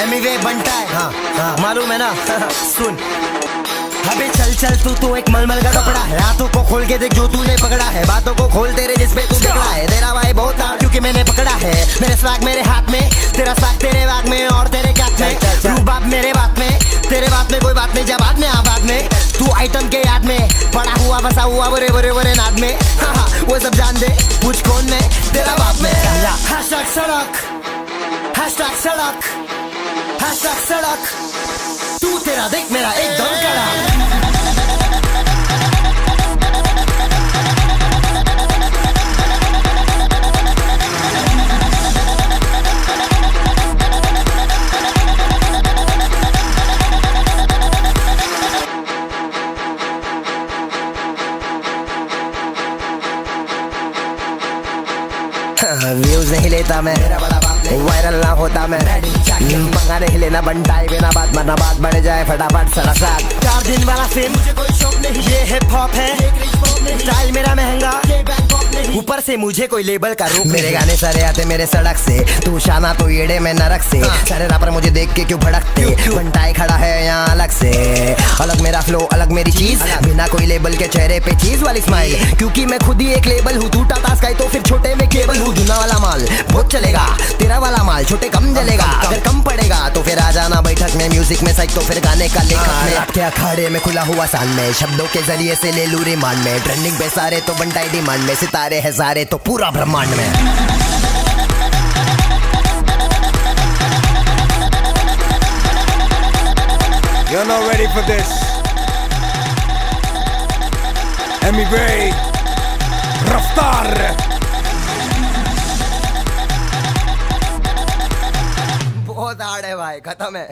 एमिवे बनता है, हाँ मालूम है ना। सुन अबे चल चल तू एक मलमल का कपड़ा है, हाथों को खोल के देख जो तूने पकड़ा है, बातों को खोल तेरे जिस पे तू बिगड़ा है। तेरा भाई बहुत था क्योंकि मैंने पकड़ा है, मेरे स्वैग मेरे हाथ में, तेरा स्वैग तेरे बैग में और तेरे कैप में। तू बात मेरे बात में, तेरे बात में कोई बात नहीं, जब बाद में आबाद में तू आइटम के याद में पड़ा हुआ बसा हुआ बरे बरे बरे नाद में। हाँ वो सब जान दे कुछ कौन है तेरा बाप में। हैशटैग सड़क, हैशटैग सड़क, हैशटैग सड़क, तू तेरा देख मेरा एकदम कड़ा। व्यूज नहीं लेता मैं, वायरल ना होता मैं, पंगा नहीं लेना बनता है बिना बात, मरना बात बढ़ जाए फटाफट सड़ा साथ। 4 दिन वाला फिल्म मुझे कोई शौक नहीं, ये हिप हॉप है, स्टाइल मेरा महंगा, ऊपर से मुझे कोई लेबल का रूप। मेरे गाने सारे आते मेरे सड़क से, तू शाना तो येड़े में नरक से, सारे रापर मुझे देख के क्यों भड़कते, बनटाई खड़ा है यहाँ अलग से। अलग मेरा फ्लो अलग मेरी चीज, बिना कोई लेबल के चेहरे पे चीज वाली स्माइल, क्योंकि मैं खुद ही एक लेबल हूँ। टूटा था स्काई तो फिर छोटे में केबल हूँ, दूना वाला माल बहुत चलेगा, तेरा वाला माल छोटे कम जलेगा। अगर कम पड़ेगा तो फिर आ जाना बैठक में, म्यूजिक में साइक तो फिर गाने का लेखक में। आपके अखाड़े में खुला हुआ सान में, शब्दों के जरिए से ले लू रिमांड में, ट्रेंडिंग पे सारे तो बनटाई डिमांड में, सितारे है सारे तो पूरा ब्रह्मांड में। You're not ready for this. Emiway, रफ्तार। बहुत हार्ड है भाई, खत्म है।